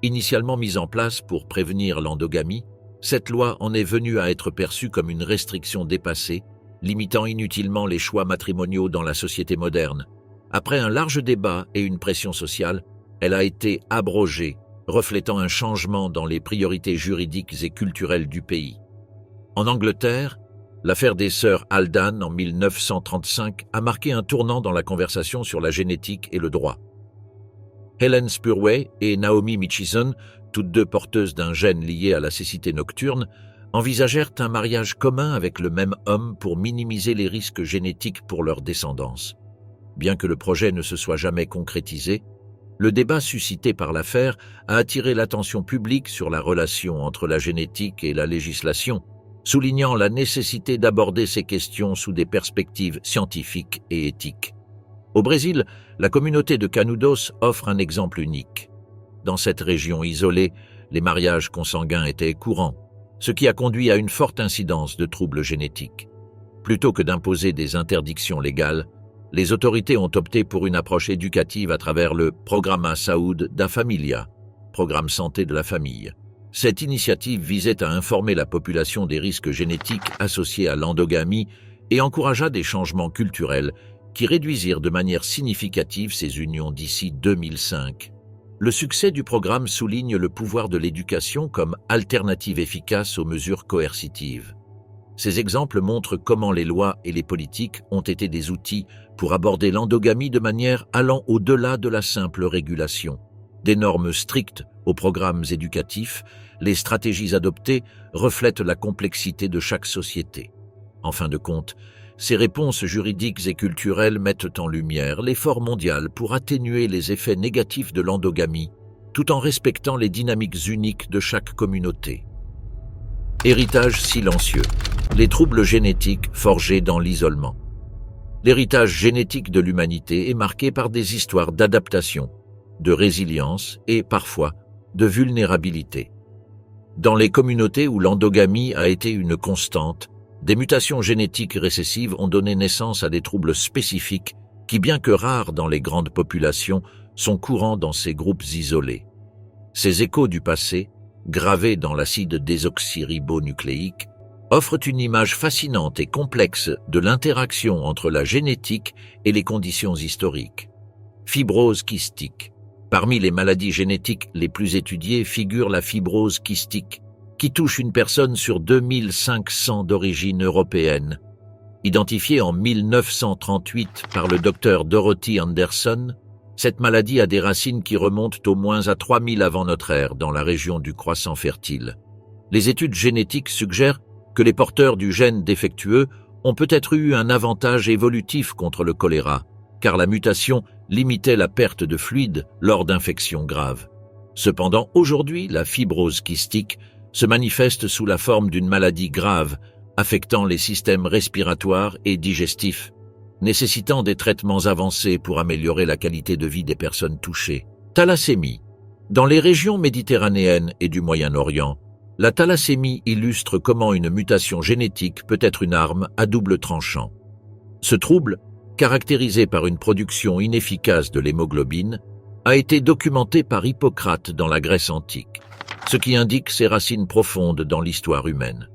Initialement mise en place pour prévenir l'endogamie, cette loi en est venue à être perçue comme une restriction dépassée, limitant inutilement les choix matrimoniaux dans la société moderne. Après un large débat et une pression sociale, elle a été abrogée, reflétant un changement dans les priorités juridiques et culturelles du pays. En Angleterre, l'affaire des sœurs Haldane en 1935 a marqué un tournant dans la conversation sur la génétique et le droit. Helen Spurway et Naomi Mitchison, toutes deux porteuses d'un gène lié à la cécité nocturne, envisagèrent un mariage commun avec le même homme pour minimiser les risques génétiques pour leur descendance. Bien que le projet ne se soit jamais concrétisé, le débat suscité par l'affaire a attiré l'attention publique sur la relation entre la génétique et la législation, soulignant la nécessité d'aborder ces questions sous des perspectives scientifiques et éthiques. Au Brésil, la communauté de Canudos offre un exemple unique. Dans cette région isolée, les mariages consanguins étaient courants, ce qui a conduit à une forte incidence de troubles génétiques. Plutôt que d'imposer des interdictions légales, les autorités ont opté pour une approche éducative à travers le Programa Saúde da Família, programme santé de la famille. Cette initiative visait à informer la population des risques génétiques associés à l'endogamie et encouragea des changements culturels qui réduisirent de manière significative ces unions d'ici 2005. Le succès du programme souligne le pouvoir de l'éducation comme alternative efficace aux mesures coercitives. Ces exemples montrent comment les lois et les politiques ont été des outils pour aborder l'endogamie de manière allant au-delà de la simple régulation. Des normes strictes aux programmes éducatifs, les stratégies adoptées reflètent la complexité de chaque société. En fin de compte, ces réponses juridiques et culturelles mettent en lumière l'effort mondial pour atténuer les effets négatifs de l'endogamie, tout en respectant les dynamiques uniques de chaque communauté. Héritage silencieux. Les troubles génétiques forgés dans l'isolement. L'héritage génétique de l'humanité est marqué par des histoires d'adaptation, de résilience et, parfois, de vulnérabilité. Dans les communautés où l'endogamie a été une constante, des mutations génétiques récessives ont donné naissance à des troubles spécifiques qui, bien que rares dans les grandes populations, sont courants dans ces groupes isolés. Ces échos du passé, gravés dans l'acide désoxyribonucléique, offrent une image fascinante et complexe de l'interaction entre la génétique et les conditions historiques. Fibrose kystique. Parmi les maladies génétiques les plus étudiées figure la fibrose kystique, qui touche une personne sur 2500 d'origine européenne. Identifiée en 1938 par le docteur Dorothy Anderson, cette maladie a des racines qui remontent au moins à 3000 avant notre ère dans la région du croissant fertile. Les études génétiques suggèrent que les porteurs du gène défectueux ont peut-être eu un avantage évolutif contre le choléra, car la mutation limitait la perte de fluide lors d'infections graves. Cependant, aujourd'hui, la fibrose kystique se manifeste sous la forme d'une maladie grave, affectant les systèmes respiratoires et digestifs, nécessitant des traitements avancés pour améliorer la qualité de vie des personnes touchées. Thalassémie. Dans les régions méditerranéennes et du Moyen-Orient, la thalassémie illustre comment une mutation génétique peut être une arme à double tranchant. Ce trouble, caractérisé par une production inefficace de l'hémoglobine, a été documenté par Hippocrate dans la Grèce antique, ce qui indique ses racines profondes dans l'histoire humaine.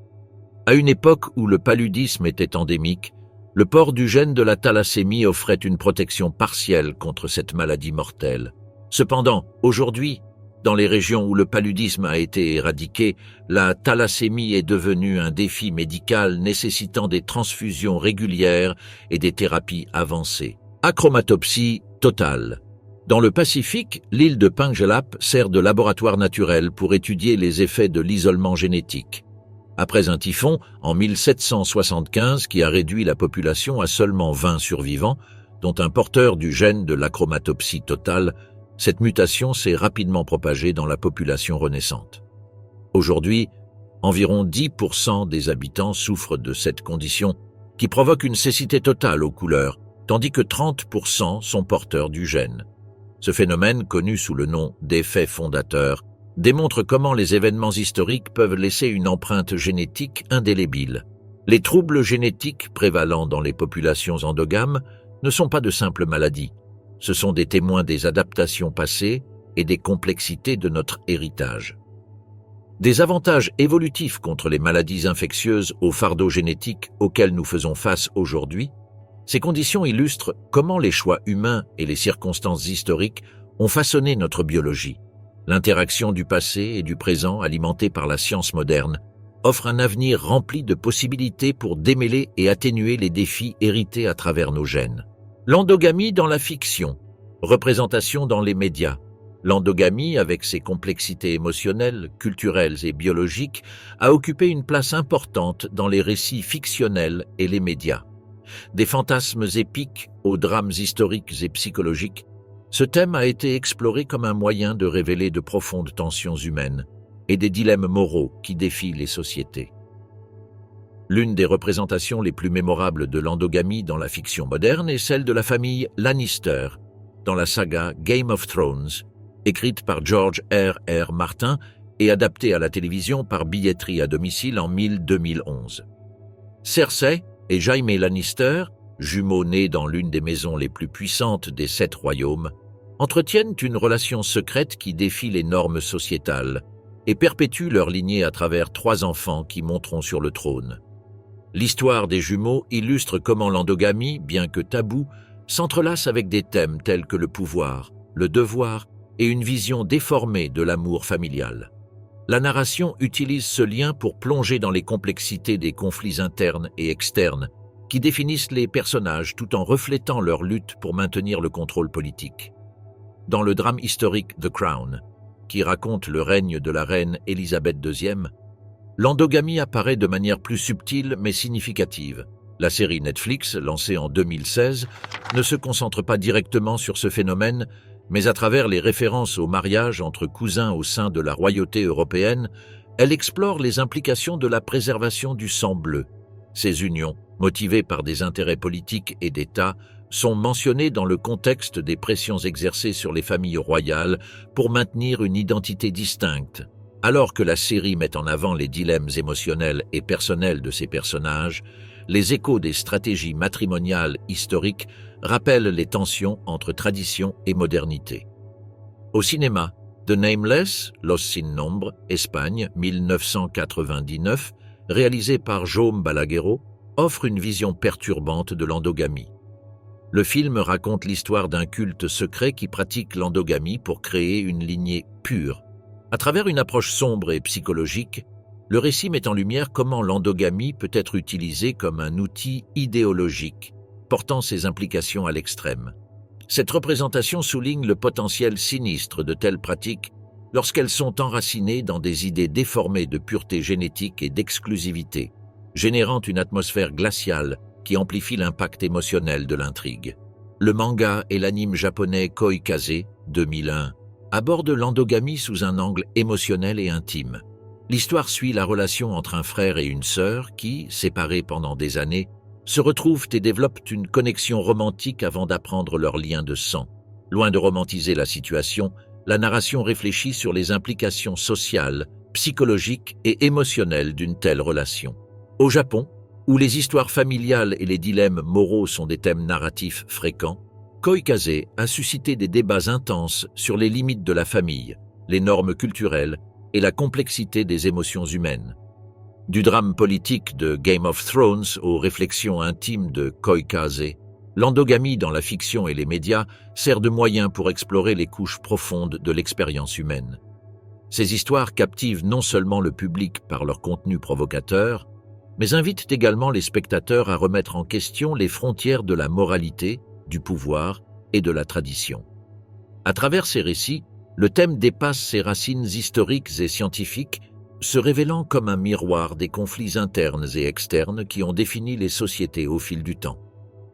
À une époque où le paludisme était endémique, le port du gène de la thalassémie offrait une protection partielle contre cette maladie mortelle. Cependant, aujourd'hui, dans les régions où le paludisme a été éradiqué, la thalassémie est devenue un défi médical nécessitant des transfusions régulières et des thérapies avancées. Achromatopsie totale. Dans le Pacifique, l'île de Pengelap sert de laboratoire naturel pour étudier les effets de l'isolement génétique. Après un typhon, en 1775, qui a réduit la population à seulement 20 survivants, dont un porteur du gène de l'achromatopsie totale, cette mutation s'est rapidement propagée dans la population renaissante. Aujourd'hui, environ 10% des habitants souffrent de cette condition qui provoque une cécité totale aux couleurs, tandis que 30% sont porteurs du gène. Ce phénomène, connu sous le nom d'effet fondateur, démontre comment les événements historiques peuvent laisser une empreinte génétique indélébile. Les troubles génétiques prévalents dans les populations endogames ne sont pas de simples maladies. Ce sont des témoins des adaptations passées et des complexités de notre héritage. Des avantages évolutifs contre les maladies infectieuses au fardeau génétique auxquels nous faisons face aujourd'hui, ces conditions illustrent comment les choix humains et les circonstances historiques ont façonné notre biologie. L'interaction du passé et du présent, alimentée par la science moderne, offre un avenir rempli de possibilités pour démêler et atténuer les défis hérités à travers nos gènes. L'endogamie dans la fiction, représentation dans les médias. L'endogamie, avec ses complexités émotionnelles, culturelles et biologiques, a occupé une place importante dans les récits fictionnels et les médias. Des fantasmes épiques aux drames historiques et psychologiques, ce thème a été exploré comme un moyen de révéler de profondes tensions humaines et des dilemmes moraux qui défient les sociétés. L'une des représentations les plus mémorables de l'endogamie dans la fiction moderne est celle de la famille Lannister, dans la saga Game of Thrones, écrite par George R.R. Martin et adaptée à la télévision par Billetterie à domicile en 2011. Cersei et Jaime Lannister, jumeaux nés dans l'une des maisons les plus puissantes des 7 royaumes, entretiennent une relation secrète qui défie les normes sociétales et perpétue leur lignée à travers 3 enfants qui monteront sur le trône. L'histoire des jumeaux illustre comment l'endogamie, bien que taboue, s'entrelace avec des thèmes tels que le pouvoir, le devoir et une vision déformée de l'amour familial. La narration utilise ce lien pour plonger dans les complexités des conflits internes et externes qui définissent les personnages tout en reflétant leur lutte pour maintenir le contrôle politique. Dans le drame historique The Crown, qui raconte le règne de la reine Élisabeth II, l'endogamie apparaît de manière plus subtile mais significative. La série Netflix, lancée en 2016, ne se concentre pas directement sur ce phénomène, mais à travers les références au mariage entre cousins au sein de la royauté européenne, elle explore les implications de la préservation du sang bleu. Ces unions, motivées par des intérêts politiques et d'État, sont mentionnées dans le contexte des pressions exercées sur les familles royales pour maintenir une identité distincte. Alors que la série met en avant les dilemmes émotionnels et personnels de ses personnages, les échos des stratégies matrimoniales historiques rappellent les tensions entre tradition et modernité. Au cinéma, The Nameless, Los Sin Nombre, Espagne, 1999, réalisé par Jaume Balaguerro, offre une vision perturbante de l'endogamie. Le film raconte l'histoire d'un culte secret qui pratique l'endogamie pour créer une lignée pure. À travers une approche sombre et psychologique, le récit met en lumière comment l'endogamie peut être utilisée comme un outil idéologique, portant ses implications à l'extrême. Cette représentation souligne le potentiel sinistre de telles pratiques lorsqu'elles sont enracinées dans des idées déformées de pureté génétique et d'exclusivité, générant une atmosphère glaciale qui amplifie l'impact émotionnel de l'intrigue. Le manga et l'anime japonais Koikaze, 2001, abordent l'endogamie sous un angle émotionnel et intime. L'histoire suit la relation entre un frère et une sœur qui, séparés pendant des années, se retrouvent et développent une connexion romantique avant d'apprendre leur lien de sang. Loin de romantiser la situation, la narration réfléchit sur les implications sociales, psychologiques et émotionnelles d'une telle relation. Au Japon, où les histoires familiales et les dilemmes moraux sont des thèmes narratifs fréquents, Koikaze a suscité des débats intenses sur les limites de la famille, les normes culturelles et la complexité des émotions humaines. Du drame politique de Game of Thrones aux réflexions intimes de Koikaze, l'endogamie dans la fiction et les médias sert de moyen pour explorer les couches profondes de l'expérience humaine. Ces histoires captivent non seulement le public par leur contenu provocateur, mais invitent également les spectateurs à remettre en question les frontières de la moralité, du pouvoir et de la tradition. À travers ces récits, le thème dépasse ses racines historiques et scientifiques, se révélant comme un miroir des conflits internes et externes qui ont défini les sociétés au fil du temps.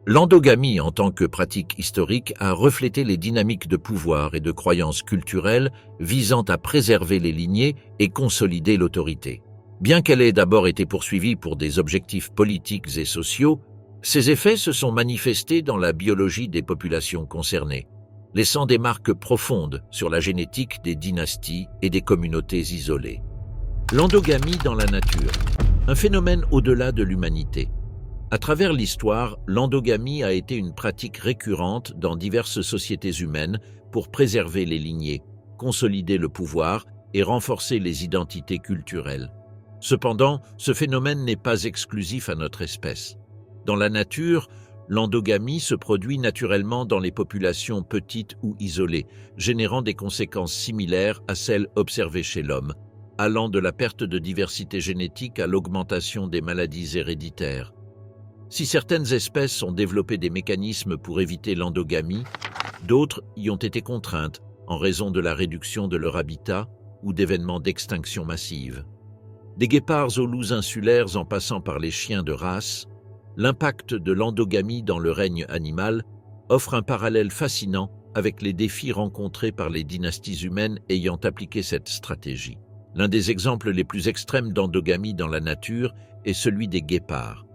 L'endogamie en tant que pratique historique a reflété les dynamiques de pouvoir et de croyances culturelles visant à préserver les lignées et consolider l'autorité. Bien qu'elle ait d'abord été poursuivie pour des objectifs politiques et sociaux, ses effets se sont manifestés dans la biologie des populations concernées, laissant des marques profondes sur la génétique des dynasties et des communautés isolées. L'endogamie dans la nature, un phénomène au-delà de l'humanité. À travers l'histoire, l'endogamie a été une pratique récurrente dans diverses sociétés humaines pour préserver les lignées, consolider le pouvoir et renforcer les identités culturelles. Cependant, ce phénomène n'est pas exclusif à notre espèce. Dans la nature, l'endogamie se produit naturellement dans les populations petites ou isolées, générant des conséquences similaires à celles observées chez l'homme, allant de la perte de diversité génétique à l'augmentation des maladies héréditaires. Si certaines espèces ont développé des mécanismes pour éviter l'endogamie, d'autres y ont été contraintes en raison de la réduction de leur habitat ou d'événements d'extinction massive. Des guépards aux loups insulaires en passant par les chiens de race, l'impact de l'endogamie dans le règne animal offre un parallèle fascinant avec les défis rencontrés par les dynasties humaines ayant appliqué cette stratégie. L'un des exemples les plus extrêmes d'endogamie dans la nature est celui des guépards.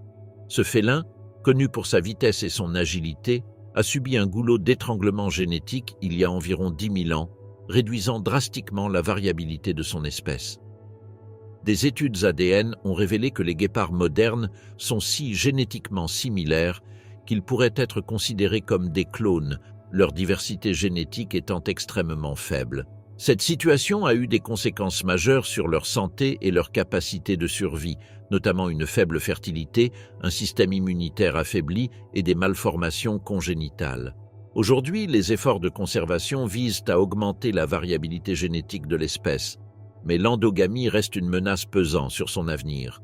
Ce félin, connu pour sa vitesse et son agilité, a subi un goulot d'étranglement génétique il y a environ 10 000 ans, réduisant drastiquement la variabilité de son espèce. Des études ADN ont révélé que les guépards modernes sont si génétiquement similaires qu'ils pourraient être considérés comme des clones, leur diversité génétique étant extrêmement faible. Cette situation a eu des conséquences majeures sur leur santé et leur capacité de survie, notamment une faible fertilité, un système immunitaire affaibli et des malformations congénitales. Aujourd'hui, les efforts de conservation visent à augmenter la variabilité génétique de l'espèce, mais l'endogamie reste une menace pesant sur son avenir.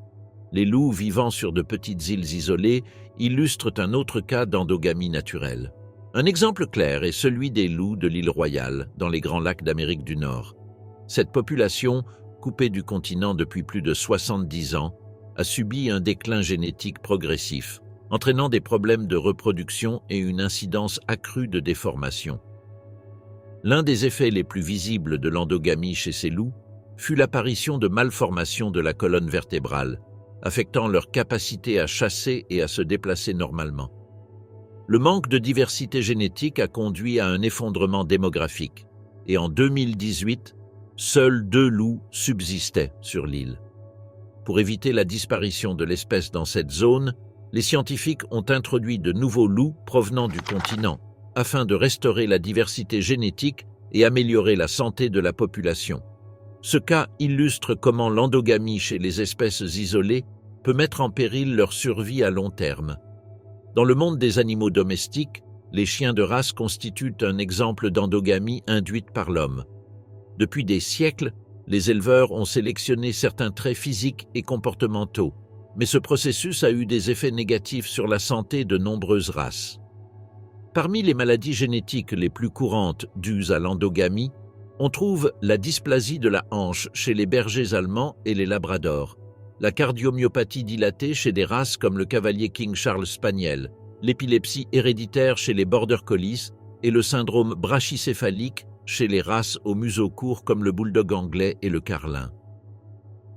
Les loups vivant sur de petites îles isolées illustrent un autre cas d'endogamie naturelle. Un exemple clair est celui des loups de l'île Royale, dans les Grands Lacs d'Amérique du Nord. Cette population, coupée du continent depuis plus de 70 ans, a subi un déclin génétique progressif, entraînant des problèmes de reproduction et une incidence accrue de déformation. L'un des effets les plus visibles de l'endogamie chez ces loups fut l'apparition de malformations de la colonne vertébrale, affectant leur capacité à chasser et à se déplacer normalement. Le manque de diversité génétique a conduit à un effondrement démographique, et en 2018, seuls 2 loups subsistaient sur l'île. Pour éviter la disparition de l'espèce dans cette zone, les scientifiques ont introduit de nouveaux loups provenant du continent, afin de restaurer la diversité génétique et améliorer la santé de la population. Ce cas illustre comment l'endogamie chez les espèces isolées peut mettre en péril leur survie à long terme. Dans le monde des animaux domestiques, les chiens de race constituent un exemple d'endogamie induite par l'homme. Depuis des siècles, les éleveurs ont sélectionné certains traits physiques et comportementaux, mais ce processus a eu des effets négatifs sur la santé de nombreuses races. Parmi les maladies génétiques les plus courantes dues à l'endogamie, on trouve la dysplasie de la hanche chez les bergers allemands et les labradors, la cardiomyopathie dilatée chez des races comme le cavalier King Charles Spaniel, l'épilepsie héréditaire chez les border collies et le syndrome brachycéphalique chez les races au museau court comme le bulldog anglais et le carlin.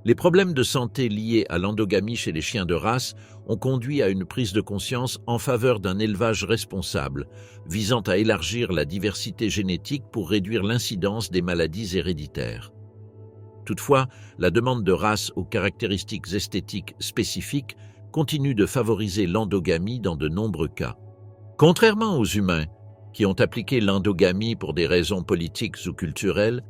Les problèmes de santé liés à l'endogamie chez les chiens de race ont conduit à une prise de conscience en faveur d'un élevage responsable, visant à élargir la diversité génétique pour réduire l'incidence des maladies héréditaires. Toutefois, la demande de races aux caractéristiques esthétiques spécifiques continue de favoriser l'endogamie dans de nombreux cas. Contrairement aux humains, qui ont appliqué l'endogamie pour des raisons politiques ou culturelles,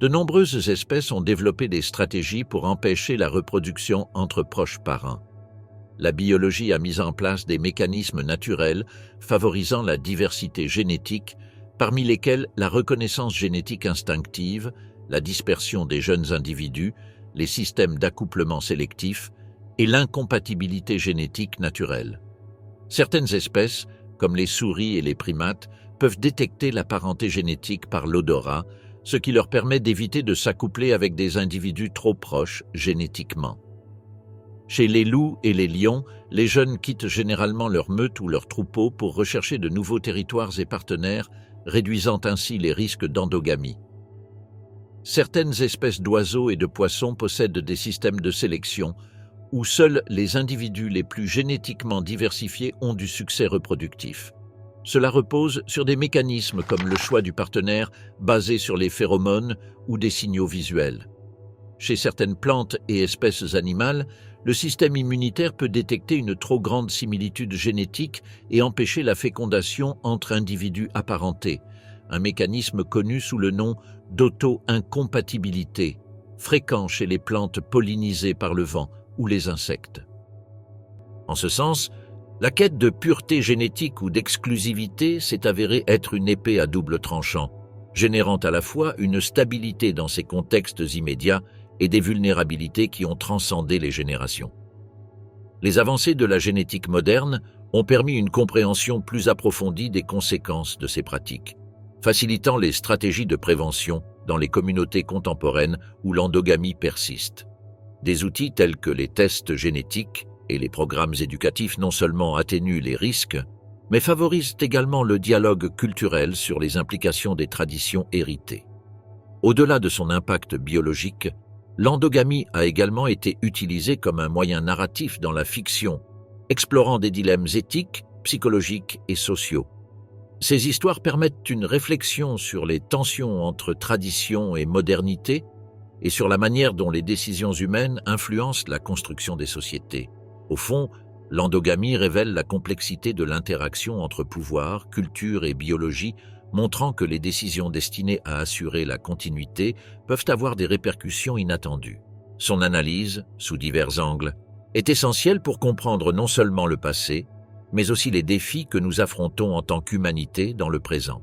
de nombreuses espèces ont développé des stratégies pour empêcher la reproduction entre proches parents. La biologie a mis en place des mécanismes naturels favorisant la diversité génétique, parmi lesquels la reconnaissance génétique instinctive, la dispersion des jeunes individus, les systèmes d'accouplement sélectif et l'incompatibilité génétique naturelle. Certaines espèces, comme les souris et les primates, peuvent détecter la parenté génétique par l'odorat, ce qui leur permet d'éviter de s'accoupler avec des individus trop proches génétiquement. Chez les loups et les lions, les jeunes quittent généralement leur meute ou leur troupeau pour rechercher de nouveaux territoires et partenaires, réduisant ainsi les risques d'endogamie. Certaines espèces d'oiseaux et de poissons possèdent des systèmes de sélection où seuls les individus les plus génétiquement diversifiés ont du succès reproductif. Cela repose sur des mécanismes comme le choix du partenaire basé sur les phéromones ou des signaux visuels. Chez certaines plantes et espèces animales, le système immunitaire peut détecter une trop grande similitude génétique et empêcher la fécondation entre individus apparentés, un mécanisme connu sous le nom d'auto-incompatibilité, fréquent chez les plantes pollinisées par le vent ou les insectes. En ce sens, la quête de pureté génétique ou d'exclusivité s'est avérée être une épée à double tranchant, générant à la fois une stabilité dans ces contextes immédiats et des vulnérabilités qui ont transcendé les générations. Les avancées de la génétique moderne ont permis une compréhension plus approfondie des conséquences de ces pratiques, facilitant les stratégies de prévention dans les communautés contemporaines où l'endogamie persiste. Des outils tels que les tests génétiques et les programmes éducatifs non seulement atténuent les risques, mais favorisent également le dialogue culturel sur les implications des traditions héritées. Au-delà de son impact biologique, l'endogamie a également été utilisée comme un moyen narratif dans la fiction, explorant des dilemmes éthiques, psychologiques et sociaux. Ces histoires permettent une réflexion sur les tensions entre tradition et modernité et sur la manière dont les décisions humaines influencent la construction des sociétés. Au fond, l'endogamie révèle la complexité de l'interaction entre pouvoir, culture et biologie, montrant que les décisions destinées à assurer la continuité peuvent avoir des répercussions inattendues. Son analyse, sous divers angles, est essentielle pour comprendre non seulement le passé, mais aussi les défis que nous affrontons en tant qu'humanité dans le présent.